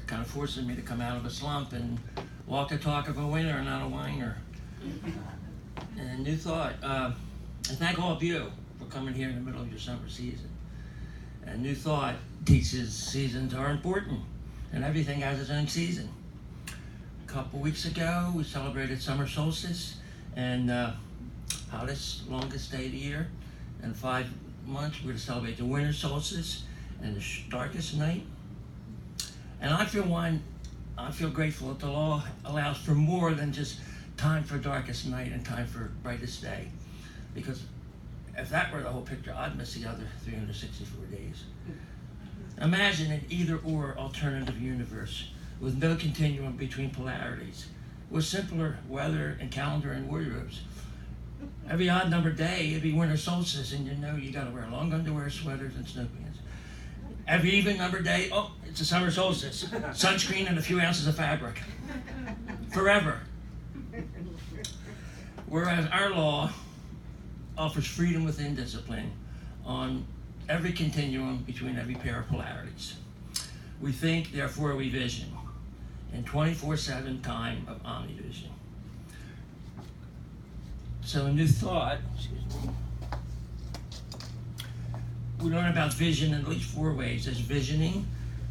kind of forces me to come out of a slump and walk the talk of a winner, not a whiner. And a new thought, and thank all of you for coming here in the middle of your summer season. And a new thought teaches seasons are important, and everything has its own season. A couple weeks ago, we celebrated summer solstice, and hottest, longest day of the year. In 5 months, we're going to celebrate the winter solstice and the darkest night. And I feel grateful that the law allows for more than just time for darkest night and time for brightest day. Because if that were the whole picture, I'd miss the other 364 days. Imagine an either-or alternative universe with no continuum between polarities, with simpler weather and calendar and wardrobes. Every odd-numbered day, it'd be winter solstice, and you know you gotta wear long underwear, sweaters, and snow pants. Every even-numbered day, oh, it's a summer solstice. Sunscreen and a few ounces of fabric. Forever. Whereas our law offers freedom within discipline on every continuum between every pair of polarities. We think, therefore we vision, in 24/7 time of Omni-Vision. So a new thought, we learn about vision in at least 4 ways. There's visioning,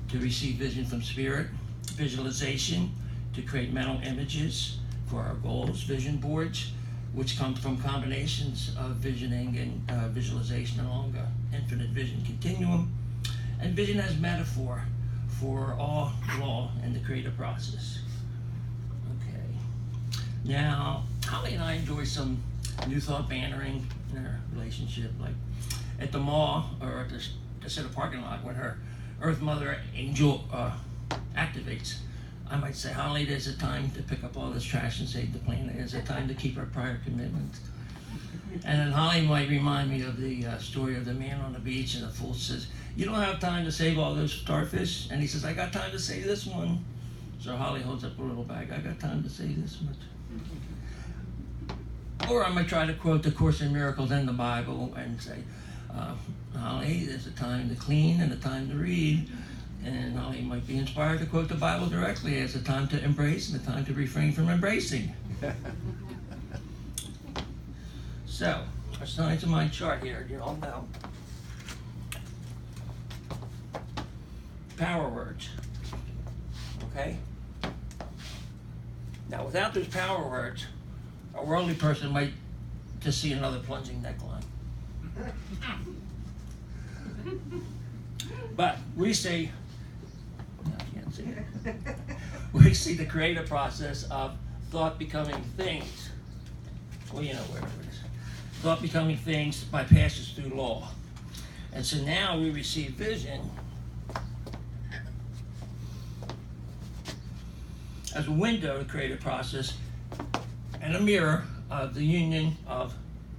to receive vision from spirit; visualization, to create mental images for our goals; vision boards, which come from combinations of visioning and visualization along the infinite vision continuum; and vision as metaphor for all law and the creative process. Okay. Now, Holly and I enjoy some new thought bantering in our relationship, like at the mall or at the parking lot when her Earth Mother angel activates. I might say, Holly, there's a time to pick up all this trash and save the planet. There's a time to keep our prior commitments. And then Holly might remind me of the story of the man on the beach, and the fool says, you don't have time to save all those starfish. And he says, I got time to save this one. So Holly holds up a little bag. I got time to save this much. Or I might try to quote the Course in Miracles in the Bible and say, Holly, there's a time to clean and a time to read. And Holly might be inspired to quote the Bible directly as a time to embrace and a time to refrain from embracing. So, our signs of my chart here, you all know. Power words. Okay? Now, without those power words, a worldly person might just see another plunging neckline. But we see, no, I can't see it. We see the creative process of thought becoming things. Well, you know where it is. Thought becoming things by passes through law. And so now we receive vision as a window to creative process and a mirror of the union of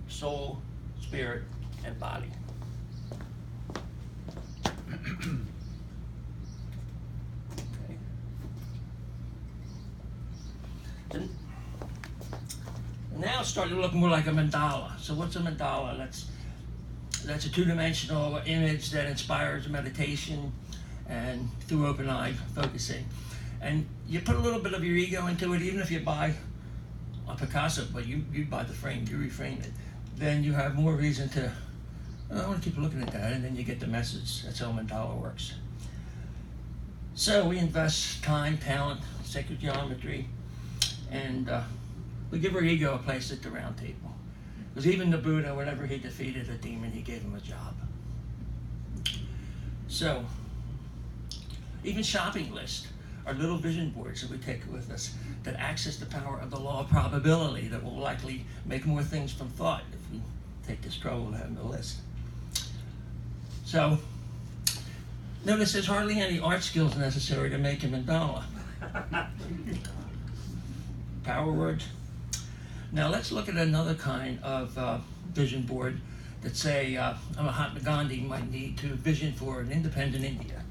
soul, spirit, and body. Okay. Now it's starting to look more like a mandala. So what's a mandala? That's a two-dimensional image that inspires meditation and through open eye focusing. And you put a little bit of your ego into it, even if you buy a Picasso, but you buy the frame, you reframe it, then you have more reason to, I want to keep looking at that, and then you get the message. That's how mandala works. So we invest time, talent, sacred geometry, and we give our ego a place at the round table. Because even the Buddha, whenever he defeated a demon, he gave him a job. So, even shopping lists are little vision boards that we take with us that access the power of the law of probability that will likely make more things from thought if we take this trouble to have the list. So, notice there's hardly any art skills necessary to make a mandala. Power words. Now let's look at another kind of vision board that say Mahatma Gandhi might need to vision for an independent India.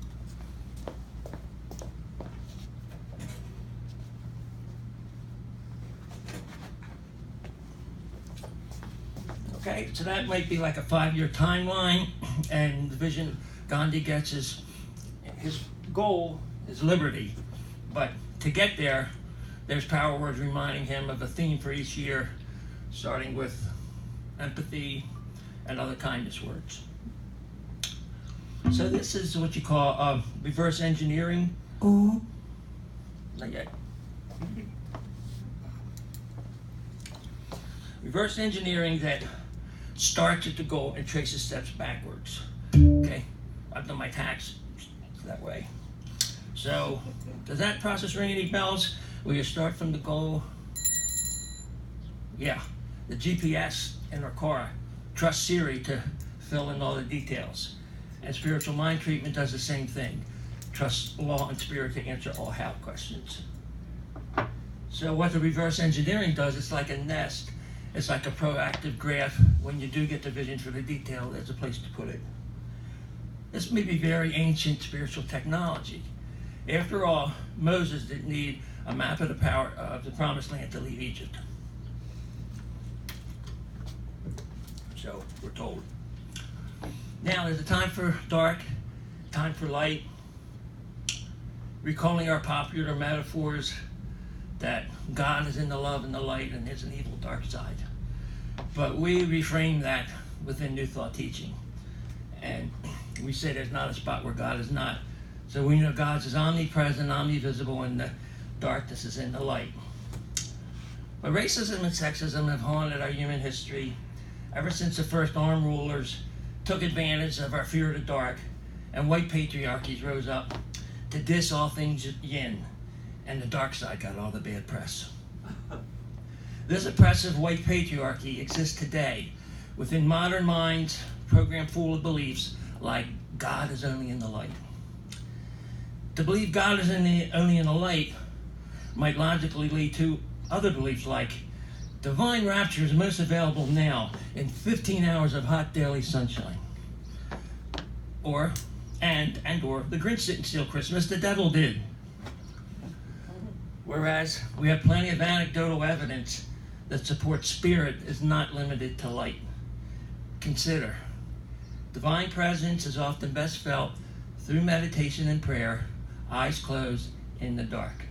Okay, so that might be like a 5-year timeline, and the vision Gandhi gets is his goal is liberty. But to get there, there's power words reminding him of a theme for each year, starting with empathy and other kindness words. So this is what you call reverse engineering. Ooh. Not yet. Reverse engineering that starts at the goal and traces steps backwards. Okay, I've done my tax that way. So, does that process ring any bells? Will you start from the goal? Yeah, the GPS in our car. Trust Siri to fill in all the details. And spiritual mind treatment does the same thing. Trust law and spirit to answer all how questions. So what the reverse engineering does, it's like a nest. It's like a proactive graph. When you do get the vision for the detail, there's a place to put it. This may be very ancient spiritual technology. After all, Moses didn't need a map of the power of the promised land to leave Egypt. So we're told. Now there's a time for dark, time for light, recalling our popular metaphors that God is in the love and the light and there's an evil dark side. But we reframe that within New Thought teaching. And we say there's not a spot where God is not. So we know God is omnipresent, omnivisible, and the darkness is in the light. But racism and sexism have haunted our human history ever since the first armed rulers took advantage of our fear of the dark, and white patriarchies rose up to diss all things yin, and the dark side got all the bad press. This oppressive white patriarchy exists today within modern minds programmed full of beliefs like God is only in the light. To believe God is only in the light might logically lead to other beliefs like divine rapture is most available now in 15 hours of hot daily sunshine. Or the Grinch didn't steal Christmas, the devil did. Whereas we have plenty of anecdotal evidence that supports spirit is not limited to light. Consider, divine presence is often best felt through meditation and prayer, eyes closed in the dark.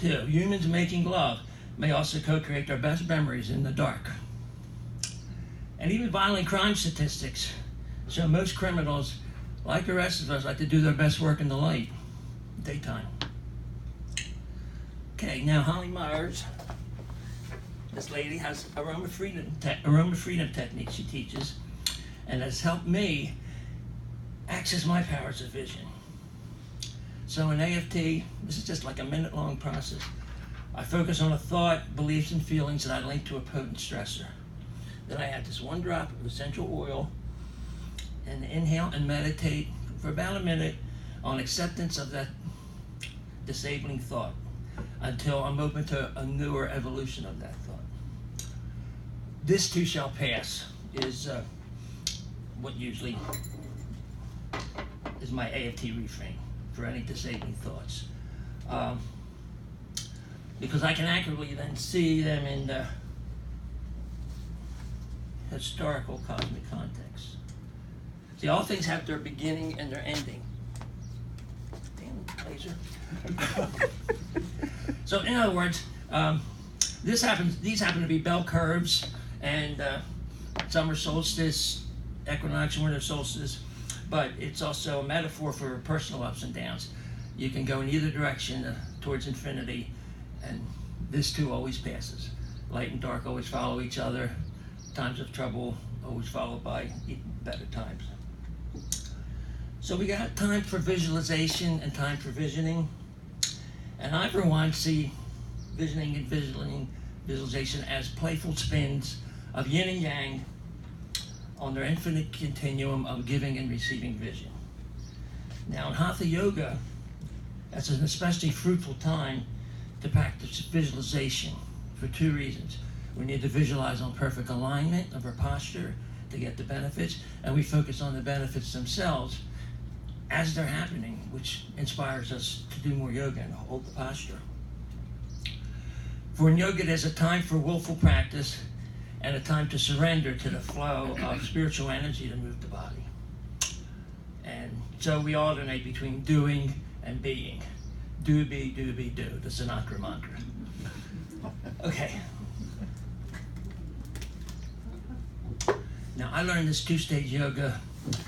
2, humans making love may also co-create their best memories in the dark. And even violent crime statistics show most criminals, like the rest of us, like to do their best work in the light, daytime. Okay, now Holly Myers, this lady has aroma freedom technique she teaches, and has helped me access my powers of vision. So in AFT, this is just like a minute-long process. I focus on a thought, beliefs, and feelings that I link to a potent stressor. Then I add this one drop of essential oil and inhale and meditate for about a minute on acceptance of that disabling thought until I'm open to a newer evolution of that thought. This too shall pass is what usually is my AFT reframe for any disabling thoughts. Because I can accurately then see them in the historical cosmic context. See, all things have their beginning and their ending. Damn laser. So in other words, these happen to be bell curves, and summer solstice, equinox, winter solstice, but it's also a metaphor for personal ups and downs. You can go in either direction towards infinity, and this too always passes. Light and dark always follow each other. Times of trouble always followed by better times. So we got time for visualization and time for visioning. And I, for one, see visioning and visualization as playful spins of yin and yang on their infinite continuum of giving and receiving vision. Now in Hatha Yoga, that's an especially fruitful time to practice visualization for 2 reasons. We need to visualize on perfect alignment of our posture to get the benefits, and we focus on the benefits themselves as they're happening, which inspires us to do more yoga and hold the posture. For in yoga, there's a time for willful practice and a time to surrender to the flow of spiritual energy to move the body. And so we alternate between doing and being. Do, be, do, the Sinatra mantra. Okay. Now, I learned this two-stage yoga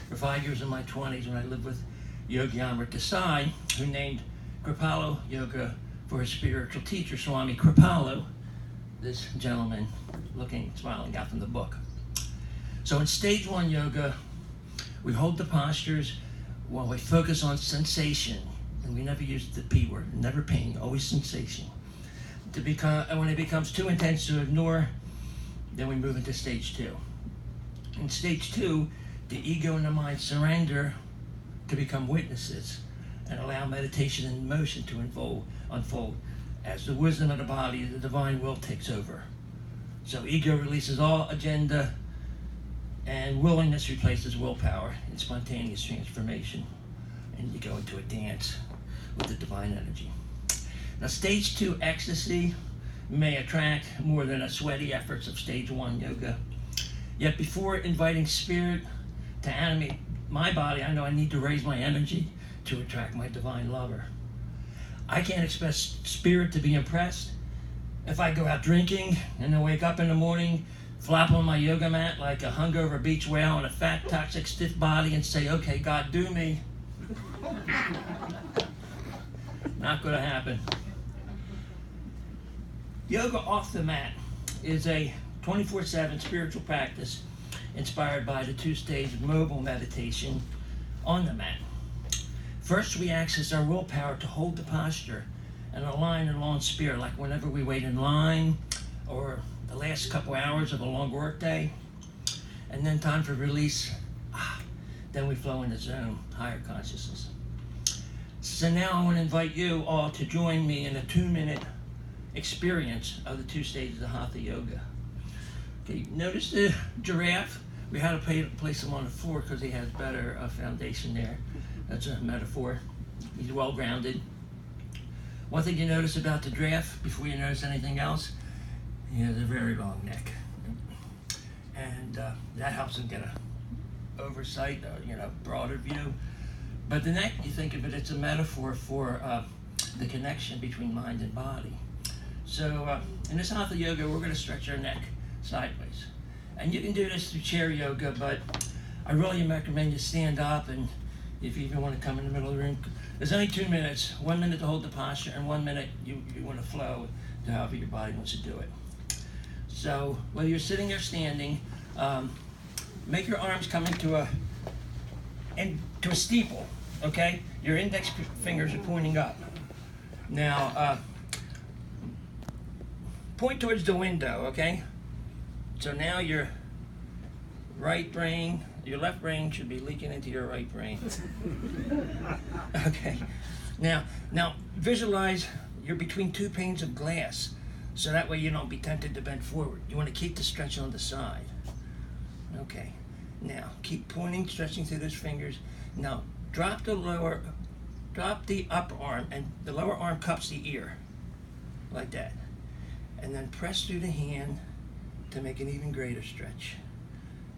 for 5 years in my 20s when I lived with Yogi Amrit Desai, who named Kripalu Yoga for his spiritual teacher, Swami Kripalu, this gentleman looking, smiling out from the book. So in stage 1 yoga, we hold the postures while we focus on sensation, and we never use the P word, never pain, always sensation. And when it becomes too intense to ignore, then we move into stage 2. In stage 2, the ego and the mind surrender to become witnesses and allow meditation and motion to unfold as the wisdom of the body, the divine will takes over. So ego releases all agenda, and willingness replaces willpower in spontaneous transformation. And you go into a dance with the divine energy. Now, stage 2 ecstasy may attract more than the sweaty efforts of stage 1 yoga. Yet before inviting spirit to animate my body, I know I need to raise my energy to attract my divine lover. I can't expect spirit to be impressed if I go out drinking and then wake up in the morning, flop on my yoga mat like a hungover beach whale in a fat, toxic, stiff body and say, okay, God, do me. Not going to happen. Yoga off the mat is a 24/7 spiritual practice inspired by the two-stage mobile meditation on the mat. First, we access our willpower to hold the posture and align along spirit, like whenever we wait in line or the last couple hours of a long work day. And then time for release. Then we flow in the zone, higher consciousness. So now I want to invite you all to join me in a 2-minute experience of the 2 stages of Hatha Yoga. Okay, notice the giraffe. We had to place him on the floor because he has better foundation there. That's a metaphor. He's well grounded. One thing you notice about the giraffe, before you notice anything else, he has a very long neck. And that helps him get a oversight, broader view. But the neck, you think of it, it's a metaphor for the connection between mind and body. So in this Hatha Yoga, we're going to stretch our neck sideways. And you can do this through chair yoga, but I really recommend you stand up, and if you even want to come in the middle of the room. There's only 2 minutes, 1 minute to hold the posture, and 1 minute you want to flow to however your body wants to do it. So whether you're sitting or standing, make your arms come into a steeple, okay? Your index fingers are pointing up. Now, point towards the window, okay? So now your right brain, your left brain should be leaking into your right brain. Okay. Now visualize you're between 2 panes of glass, so that way you don't be tempted to bend forward. You want to keep the stretch on the side. Okay. Now keep pointing, stretching through those fingers. Now drop the upper arm, and the lower arm cups the ear, like that. And then press through the hand to make an even greater stretch.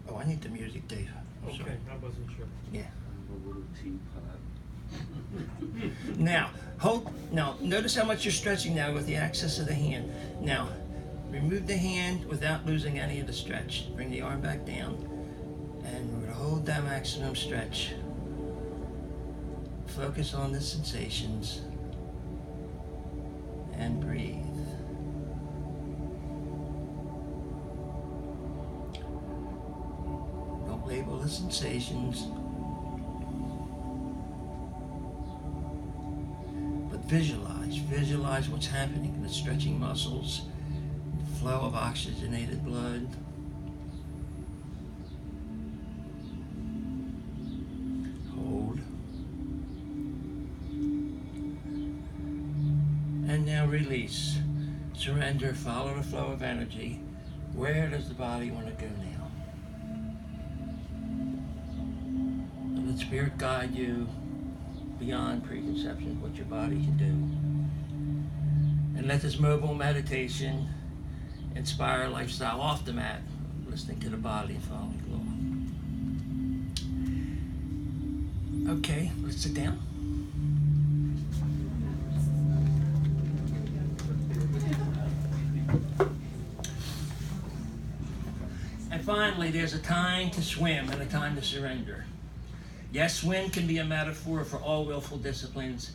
Oh, I need the music, Dave. I'm sorry. I wasn't sure. Yeah. I'm a little teapot. Now, notice how much you're stretching now with the access of the hand. Now, remove the hand without losing any of the stretch. Bring the arm back down, and we're gonna hold that maximum stretch. Focus on the sensations, and breathe. Don't label the sensations, but visualize what's happening in the stretching muscles, the flow of oxygenated blood. Hold. And now release. Surrender, follow the flow of energy. Where does the body want to go now? Let Spirit guide you beyond preconception of what your body can do. And let this mobile meditation inspire a lifestyle off the mat, listening to the body and following the law. Okay, let's sit down. And finally, there's a time to swim and a time to surrender. Yes, swim can be a metaphor for all willful disciplines,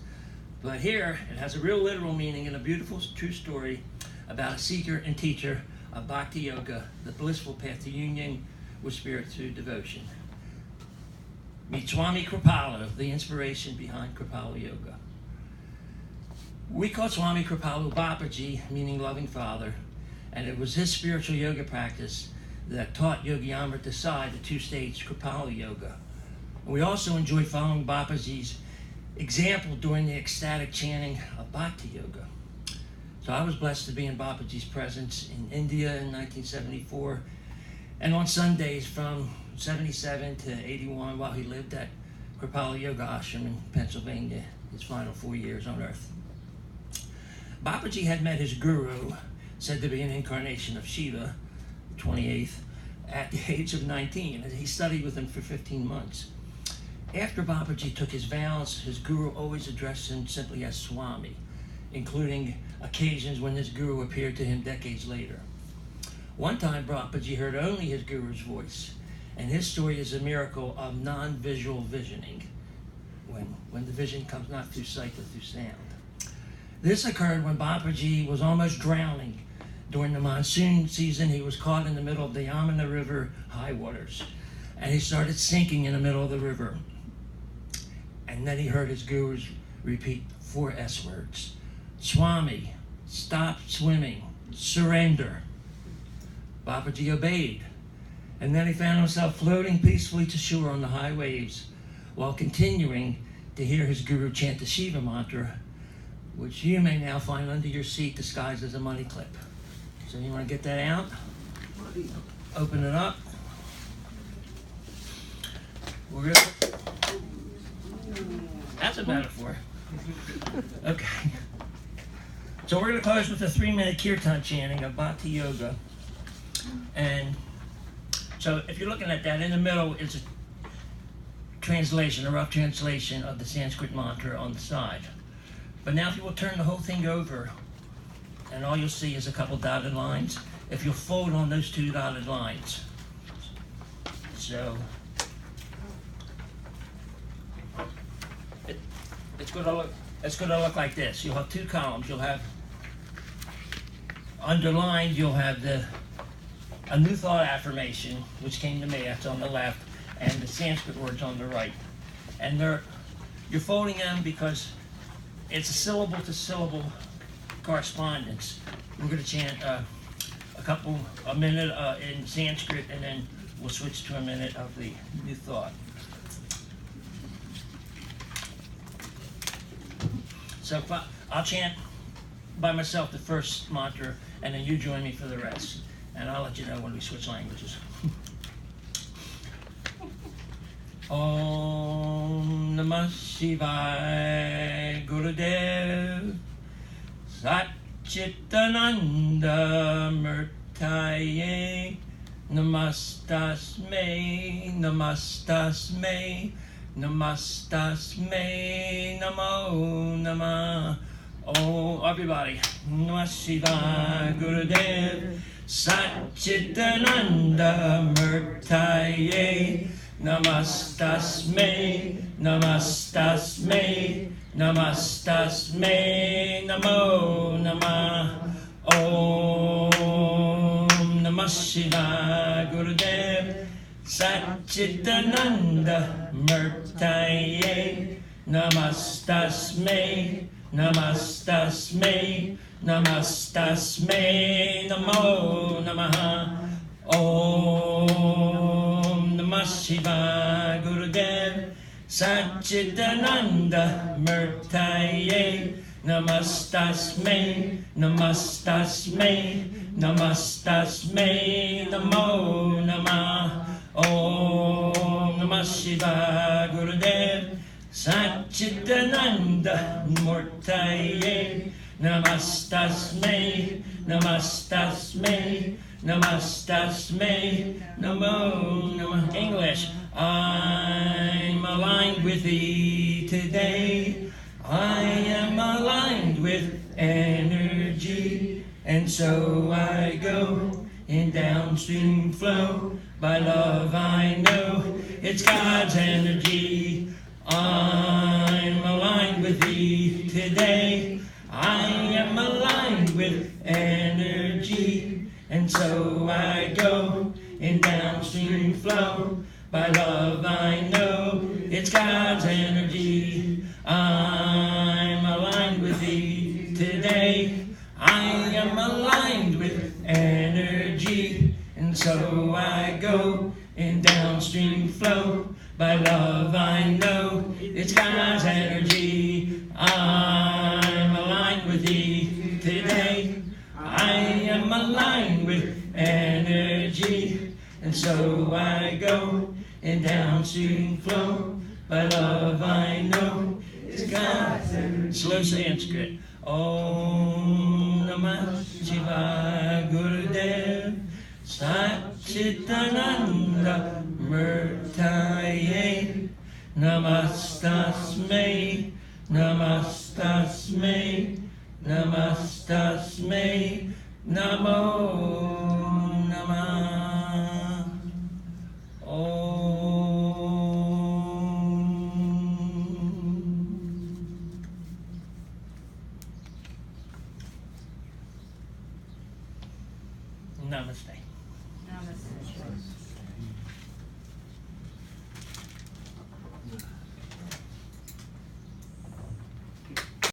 but here it has a real literal meaning and a beautiful true story about a seeker and teacher of Bhakti Yoga, the blissful path to union with spirit through devotion. Meet Swami Kripalu, the inspiration behind Kripalu Yoga. We call Swami Kripalu Babaji, meaning loving father, and it was his spiritual yoga practice that taught Yogi Amrita Sai the two-stage Kripalu Yoga. We also enjoyed following Babaji's example during the ecstatic chanting of Bhakti Yoga. So I was blessed to be in Babaji's presence in India in 1974, and on Sundays from 77 to 81 while he lived at Kripalu Yoga Ashram in Pennsylvania, his final 4 years on earth. Babaji had met his guru, said to be an incarnation of Shiva, 28th, at the age of 19, and he studied with him for 15 months. After Babaji took his vows, his guru always addressed him simply as Swami, including occasions when his guru appeared to him decades later. One time, Babaji heard only his guru's voice, and his story is a miracle of non-visual visioning, when the vision comes not through sight but through sound. This occurred when Babaji was almost drowning. During the monsoon season, he was caught in the middle of the Yamuna River high waters, and he started sinking in the middle of the river. And then he heard his gurus repeat 4 S words: Swami, stop swimming, surrender. Babaji obeyed, and then he found himself floating peacefully to shore on the high waves while continuing to hear his guru chant the Shiva mantra, which you may now find under your seat disguised as a money clip. So you want to get that out? Open it up. That's a metaphor. Okay. So we're going to close with a 3-minute kirtan chanting of Bhakti Yoga. And so if you're looking at that, in the middle is a translation, a rough translation of the Sanskrit mantra on the side. But now if you will turn the whole thing over, and all you'll see is a couple dotted lines. If you'll fold on those 2 dotted lines. So it's going to look like this. You'll have 2 columns. You'll have underlined. You'll have a new thought affirmation, which came to me. That's on the left, and the Sanskrit words on the right. And you're folding them because it's a syllable to syllable correspondence. We're going to chant a minute in Sanskrit, and then we'll switch to a minute of the new thought. So I'll chant by myself the first mantra, and then you join me for the rest. And I'll let you know when we switch languages. Om Namah Shivaya Gurudev Satchitananda Murtaye Namastasme Namastasme Namastasme Namo Namah. Oh, everybody. Namah Shivaya Gurudev Satchitananda Murtaye Namastasme, Namastasme, Namastasme, Namo Namah. Om Namah Shivaya Gurudev Satchitananda Murtaye Namastasme, Namastasme, Namastasme, Namo Namah. Om Namah Shivaya Gurudev Satchitananda Murtaye Namastasme, Namastasme, Namastasme, Namo Namah. Om Namah Shivaya Gurudev Satchitananda Murtaye Namastasme, Namastasme, Namastasme, Namo Namah. English. I'm aligned with thee today. I am aligned with energy, and so I go in downstream flow. By love I know it's God's energy. I'm aligned with thee today. I am aligned with energy, and so I go in downstream flow. By love I know it's God's energy. I'm aligned with thee today. I am aligned with energy, and so I go in downstream flow. By love I know it's God's energy. I'm aligned with thee today. I am aligned with energy, and so I go in downstream flow. By love I know it's God's energy. Slow Sanskrit. Om Namah Shivaya Gurudev Satchitananda Murtaye Namastasmai Namastasmai Namastasmai Namo Namah. Namaste. Namaste.